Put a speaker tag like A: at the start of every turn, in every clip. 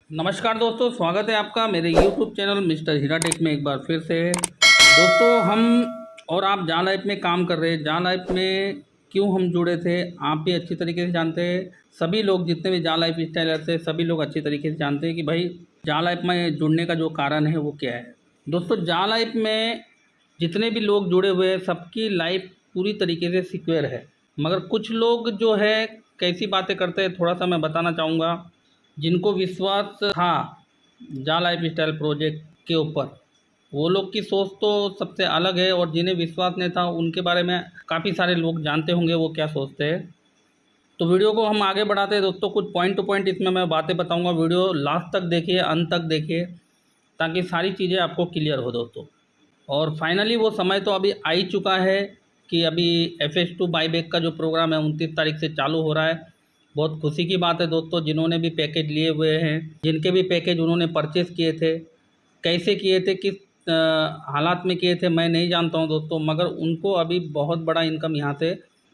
A: नमस्कार दोस्तों, स्वागत है आपका मेरे YouTube चैनल मिस्टर हीरा टेक में एक बार फिर से। दोस्तों, हम और आप जहाँ लाइफ में काम कर रहे हैं, जहाँ लाइफ में क्यों हम जुड़े थे, आप भी अच्छी तरीके से जानते हैं। सभी लोग जितने भी जहाँ लाइफ स्टाइलर्स हैं, सभी लोग अच्छी तरीके से जानते हैं कि भाई जहाँ लाइफ में जुड़ने का जो कारण है वो क्या है। दोस्तों, जहाँ लाइफ में जितने भी लोग जुड़े हुए हैं, सबकी लाइफ पूरी तरीके से सिक्योर है, मगर कुछ लोग जो है कैसी बातें करते हैं, थोड़ा सा मैं बताना चाहूँगा। जिनको विश्वास था जा लाइफ स्टाइल प्रोजेक्ट के ऊपर, वो लोग की सोच तो सबसे अलग है, और जिन्हें विश्वास नहीं था उनके बारे में काफ़ी सारे लोग जानते होंगे वो क्या सोचते हैं। तो वीडियो को हम आगे बढ़ाते हैं दोस्तों। कुछ पॉइंट टू पॉइंट इसमें मैं बातें बताऊंगा। वीडियो लास्ट तक देखिए, अंत तक देखिए, ताकि सारी चीज़ें आपको क्लियर हो दोस्तों। और फाइनली वो समय तो अभी आ ही चुका है कि अभी FS2 बाईबैक का जो प्रोग्राम है 29 तारीख से चालू हो रहा है। बहुत खुशी की बात है दोस्तों, जिन्होंने भी पैकेज लिए हुए हैं, जिनके भी पैकेज उन्होंने परचेज़ किए थे, कैसे किए थे, किस हालात में किए थे, मैं नहीं जानता हूं दोस्तों, मगर उनको अभी बहुत बड़ा इनकम यहाँ से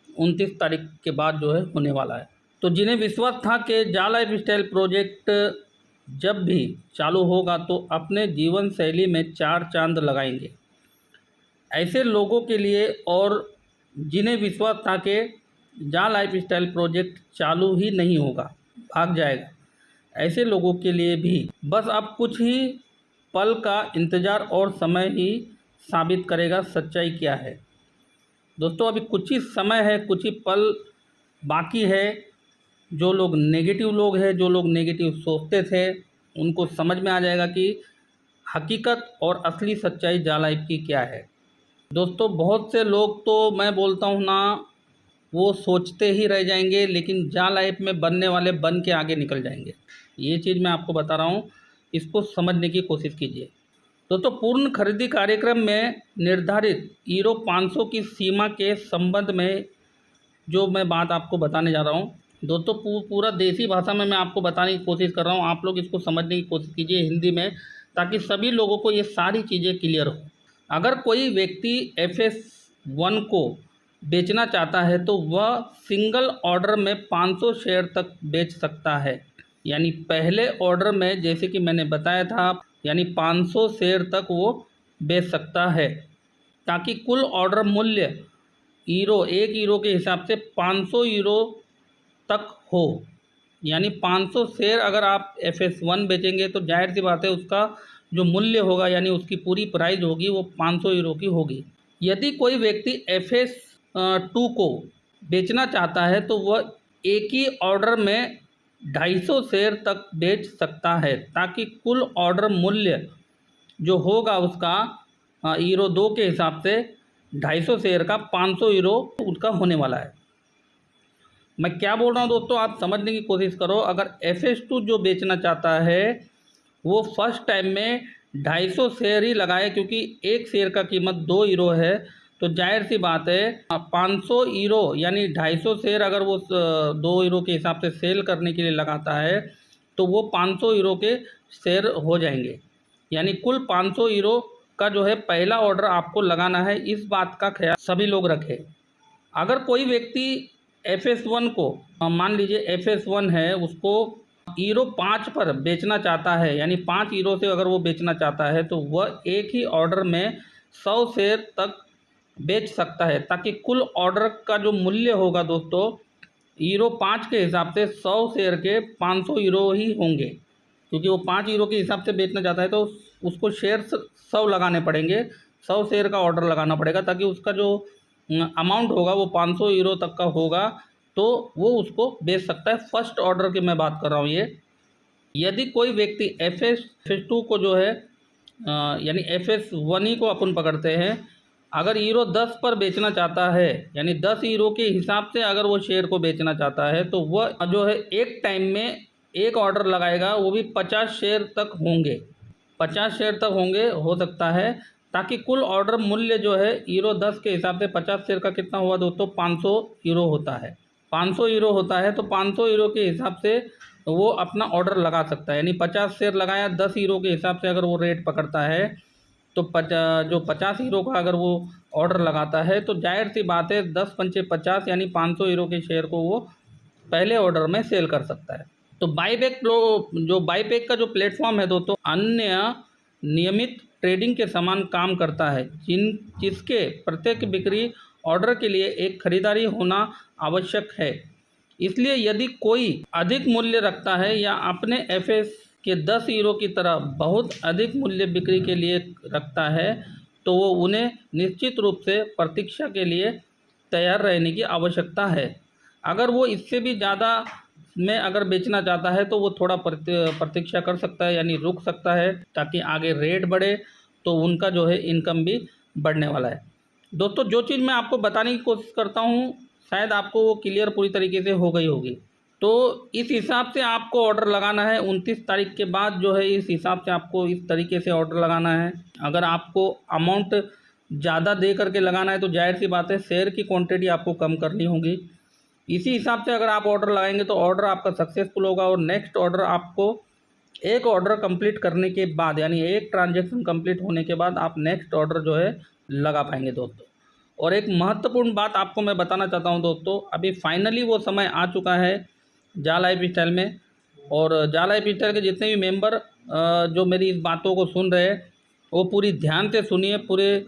A: 29 तारीख के बाद जो है होने वाला है। तो जिन्हें विश्वास था कि जा लाइफ स्टाइल प्रोजेक्ट जब भी चालू होगा तो अपने जीवन शैली में चार चांद लगाएंगे, ऐसे लोगों के लिए, और जिन्हें विश्वास था कि जा लाइफ स्टाइल प्रोजेक्ट चालू ही नहीं होगा, भाग जाएगा, ऐसे लोगों के लिए भी बस अब कुछ ही पल का इंतज़ार और समय ही साबित करेगा सच्चाई क्या है। दोस्तों, अभी कुछ ही समय है, कुछ ही पल बाकी है। जो लोग नेगेटिव लोग हैं, जो लोग नेगेटिव सोचते थे, उनको समझ में आ जाएगा कि हकीकत और असली सच्चाई जा लाइफ की क्या है। दोस्तों, बहुत से लोग तो मैं बोलता हूँ ना, वो सोचते ही रह जाएंगे, लेकिन जा लाइफ में बनने वाले बन के आगे निकल जाएंगे। ये चीज़ मैं आपको बता रहा हूँ, इसको समझने की कोशिश कीजिए। दोस्तों, पूर्ण खरीदी कार्यक्रम में निर्धारित यूरो 500 की सीमा के संबंध में जो मैं बात आपको बताने जा रहा हूँ दोस्तों, पूरा देसी भाषा में मैं आपको बताने की कोशिश कर रहा हूँ। आप लोग इसको समझने की कोशिश कीजिए हिंदी में, ताकि सभी लोगों को ये सारी चीज़ें क्लियर हो। अगर कोई व्यक्ति FS1 को बेचना चाहता है तो वह सिंगल ऑर्डर में 500 शेयर तक बेच सकता है। यानी पहले ऑर्डर में, जैसे कि मैंने बताया था, यानी 500 शेयर तक वो बेच सकता है, ताकि कुल ऑर्डर मूल्य यूरो, 1 यूरो के हिसाब से 500 यूरो तक हो। यानी 500 शेयर अगर आप FS1 बेचेंगे तो जाहिर सी बात है उसका जो मूल्य होगा, यानी उसकी पूरी प्राइस होगी, वो 500 यूरो की होगी। यदि कोई व्यक्ति FS2 को बेचना चाहता है तो वह एक ही ऑर्डर में 250 शेयर तक बेच सकता है, ताकि कुल ऑर्डर मूल्य जो होगा उसका यूरो 2 के हिसाब से 250 शेयर का 500 यूरो उसका होने वाला है। मैं क्या बोल रहा हूँ दोस्तों, आप समझने की कोशिश करो। अगर FS2 जो बेचना चाहता है वो फर्स्ट टाइम में 250 शेयर ही लगाए, क्योंकि एक शेयर का कीमत 2 यूरो है, तो जाहिर सी बात है 500 यूरो यानी 250 शेयर अगर वो 2 यूरो के हिसाब से सेल करने के लिए लगाता है तो वो 500 यूरो के शेयर हो जाएंगे। यानी कुल 500 यूरो का जो है पहला ऑर्डर आपको लगाना है। इस बात का ख्याल सभी लोग रखें। अगर कोई व्यक्ति FS1 को, मान लीजिए FS1 है, उसको यूरो 5 पर बेचना चाहता है, यानी 5 यूरो से अगर वो बेचना चाहता है तो वह एक ही ऑर्डर में 100 शेयर तक बेच सकता है, ताकि कुल ऑर्डर का जो मूल्य होगा दोस्तों यूरो 5 के हिसाब से 100 शेयर के 500 यूरो ही होंगे। क्योंकि वो 5 यूरो के हिसाब से बेचना चाहता है तो उसको शेयर 100 लगाने पड़ेंगे, 100 शेयर का ऑर्डर लगाना पड़ेगा, ताकि उसका जो अमाउंट होगा वो 500 यूरो तक का होगा, तो वो उसको बेच सकता है। फर्स्ट ऑर्डर की मैं बात कर रहा हूँ ये। यदि कोई व्यक्ति FS2 को जो है यानी FS1 ही को अपन पकड़ते हैं, अगर यूरो 10 पर बेचना चाहता है, यानी 10 यूरो के हिसाब से अगर वो शेयर को बेचना चाहता है, तो वह जो है एक टाइम में एक ऑर्डर लगाएगा, वो भी 50 शेयर तक होंगे, 50 शेयर तक होंगे, हो सकता है, ताकि कुल ऑर्डर मूल्य जो है यूरो 10 के हिसाब से 50 शेयर का कितना हुआ दोस्तों, 500 यूरो होता है। 500 यूरो होता है, तो 500 यूरो के हिसाब से वो अपना ऑर्डर लगा सकता है। यानी 50 शेयर लगाया, 10 यूरो के हिसाब से अगर वो रेट पकड़ता है, तो जो 50 यूरो का अगर वो ऑर्डर लगाता है, तो जाहिर सी बात है 10 पंचे 50 यानी 500 यूरो के शेयर को वो पहले ऑर्डर में सेल कर सकता है। तो जो बाईबैक का जो प्लेटफॉर्म है दोस्तों, अन्य नियमित ट्रेडिंग के समान काम करता है, जिसके प्रत्येक बिक्री ऑर्डर के लिए एक खरीदारी होना आवश्यक है। इसलिए यदि कोई अधिक मूल्य रखता है या अपने एफएस के 10 यूरो की तरह बहुत अधिक मूल्य बिक्री के लिए रखता है, तो वो उन्हें निश्चित रूप से प्रतीक्षा के लिए तैयार रहने की आवश्यकता है। अगर वो इससे भी ज़्यादा में अगर बेचना चाहता है तो वो थोड़ा प्रतीक्षा कर सकता है, यानी रुक सकता है, ताकि आगे रेट बढ़े तो उनका जो है इनकम भी बढ़ने वाला है। दोस्तों, जो चीज़ मैं आपको बताने की कोशिश करता हूँ शायद आपको वो क्लियर पूरी तरीके से हो गई होगी। तो इस हिसाब से आपको ऑर्डर लगाना है। 29 तारीख के बाद जो है इस हिसाब से आपको इस तरीके से ऑर्डर लगाना है। अगर आपको अमाउंट ज़्यादा दे करके लगाना है तो जाहिर सी बात है शेयर की क्वांटिटी आपको कम करनी होगी। इसी हिसाब से अगर आप ऑर्डर लगाएंगे तो ऑर्डर आपका सक्सेसफुल होगा और नेक्स्ट ऑर्डर आपको एक ऑर्डर कंप्लीट करने के बाद, यानी एक ट्रांजैक्शन कंप्लीट होने के बाद आप नेक्स्ट ऑर्डर जो है लगा पाएंगे दोस्तों। और एक महत्वपूर्ण बात आपको मैं बताना चाहता हूं दोस्तों, अभी फाइनली वो समय आ चुका है जा लाइफ स्टाइल में, और जा लाइफ स्टाइल के जितने भी मेंबर जो मेरी इस बातों को सुन रहे हैं वो पूरी ध्यान से सुनिए। पूरे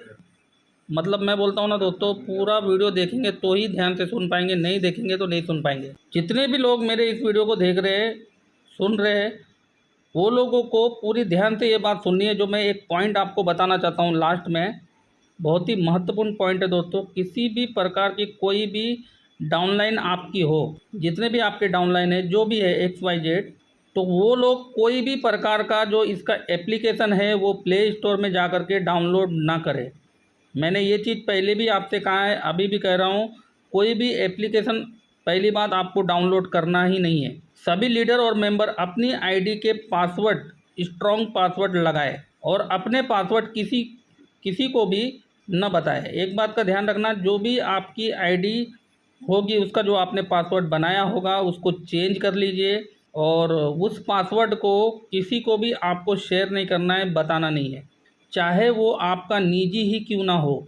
A: मतलब मैं बोलता हूँ ना दोस्तों, पूरा वीडियो देखेंगे तो ही ध्यान से सुन पाएंगे, नहीं देखेंगे तो नहीं सुन पाएंगे। जितने भी लोग मेरे इस वीडियो को देख रहे हैं, सुन रहे हैं, वो लोगों को पूरी ध्यान से ये बात सुननी है। जो मैं एक पॉइंट आपको बताना चाहता हूँ लास्ट में, बहुत ही महत्वपूर्ण पॉइंट है दोस्तों। किसी भी प्रकार की कोई भी डाउनलाइन आपकी हो, जितने भी आपके डाउनलाइन है, जो भी है XYZ, तो वो लोग कोई भी प्रकार का जो इसका एप्लीकेशन है वो प्ले स्टोर में जा कर के डाउनलोड ना करें। मैंने ये चीज़ पहले भी आपसे कहा है, अभी भी कह रहा हूँ, कोई भी एप्लीकेशन पहली बात आपको डाउनलोड करना ही नहीं है। सभी लीडर और मेंबर अपनी आईडी के पासवर्ड स्ट्रॉन्ग पासवर्ड लगाए और अपने पासवर्ड किसी को भी न बताए। एक बात का ध्यान रखना, जो भी आपकी आईडी होगी उसका जो आपने पासवर्ड बनाया होगा उसको चेंज कर लीजिए, और उस पासवर्ड को किसी को भी आपको शेयर नहीं करना है, बताना नहीं है, चाहे वो आपका निजी ही क्यों ना हो।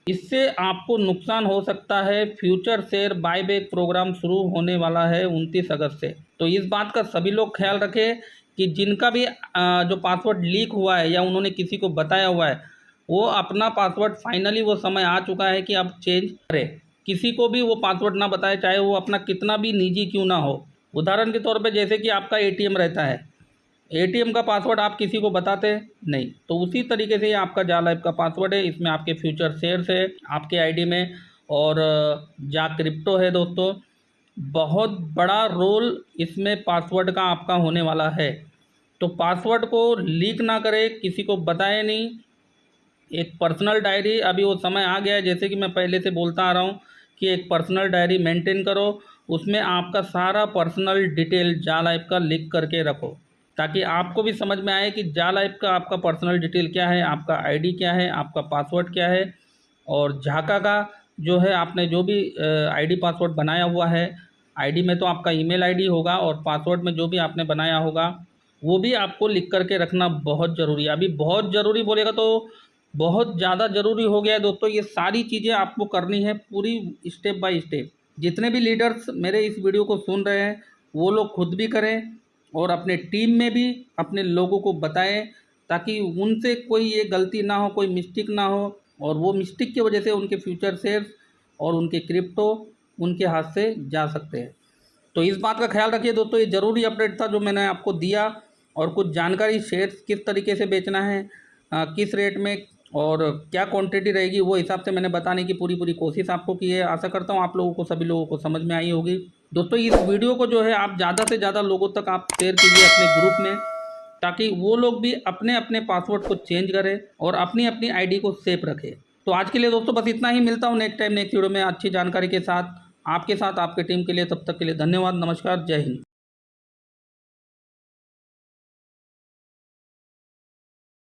A: इससे आपको नुकसान हो सकता है। फ्यूचर शेयर बायबैक प्रोग्राम शुरू होने वाला है 29 अगस्त से। तो इस बात का सभी लोग ख्याल रखें कि जिनका भी जो पासवर्ड लीक हुआ है या उन्होंने किसी को बताया हुआ है, वो अपना पासवर्ड फाइनली वो समय आ चुका है कि आप चेंज करें। किसी को भी वो पासवर्ड ना बताए, चाहे वो अपना कितना भी निजी क्यों ना हो। उदाहरण के तौर पे जैसे कि आपका ATM रहता है, ATM का पासवर्ड आप किसी को बताते नहीं, तो उसी तरीके से आपका जा लाइफ का पासवर्ड है। इसमें आपके फ्यूचर शेयर्स है आपके आईडी में, और जा क्रिप्टो है दोस्तों। बहुत बड़ा रोल इसमें पासवर्ड का आपका होने वाला है। तो पासवर्ड को लीक ना करें, किसी को बताएं नहीं। एक पर्सनल डायरी, अभी वो समय आ गया है, जैसे कि मैं पहले से बोलता आ रहा हूँ कि एक पर्सनल डायरी मेंटेन करो। उसमें आपका सारा पर्सनल डिटेल जा लाइफ का लिख करके रखो, ताकि आपको भी समझ में आए कि जा लाइफ का आपका पर्सनल डिटेल क्या है, आपका आईडी क्या है, आपका पासवर्ड क्या है। और झाका का जो है, आपने जो भी आईडी पासवर्ड बनाया हुआ है, आईडी में तो आपका ईमेल आईडी होगा, और पासवर्ड में जो भी आपने बनाया होगा वो भी आपको लिख करके रखना बहुत ज़रूरी है। अभी बहुत ज़रूरी बोलेगा तो बहुत ज़्यादा ज़रूरी हो गया है दोस्तों। ये सारी चीज़ें आपको करनी है पूरी स्टेप बाय स्टेप। जितने भी लीडर्स मेरे इस वीडियो को सुन रहे हैं वो लोग खुद भी करें और अपने टीम में भी अपने लोगों को बताएं, ताकि उनसे कोई ये गलती ना हो, कोई मिस्टेक ना हो, और वो मिस्टेक की वजह से उनके फ्यूचर शेयर्स और उनके क्रिप्टो उनके हाथ से जा सकते हैं। तो इस बात का ख्याल रखिए दोस्तों। ये ज़रूरी अपडेट था जो मैंने आपको दिया, और कुछ जानकारी शेयर्स किस तरीके से बेचना है, किस रेट में और क्या क्वांटिटी रहेगी, वो हिसाब से मैंने बताने की पूरी कोशिश आपको की है। आशा करता हूँ आप लोगों को, सभी लोगों को समझ में आई होगी दोस्तों। इस वीडियो को जो है आप ज़्यादा से ज़्यादा लोगों तक आप शेयर कीजिए अपने ग्रुप में, ताकि वो लोग भी अपने अपने पासवर्ड को चेंज करें और अपनी अपनी आईडी को सेफ रखें। तो आज के लिए दोस्तों बस इतना ही। मिलता हूँ नेक्स्ट टाइम नेक्स्ट वीडियो में अच्छी जानकारी के साथ, आपके साथ, आपके टीम के लिए। तब तक के लिए धन्यवाद, नमस्कार, जय हिंद।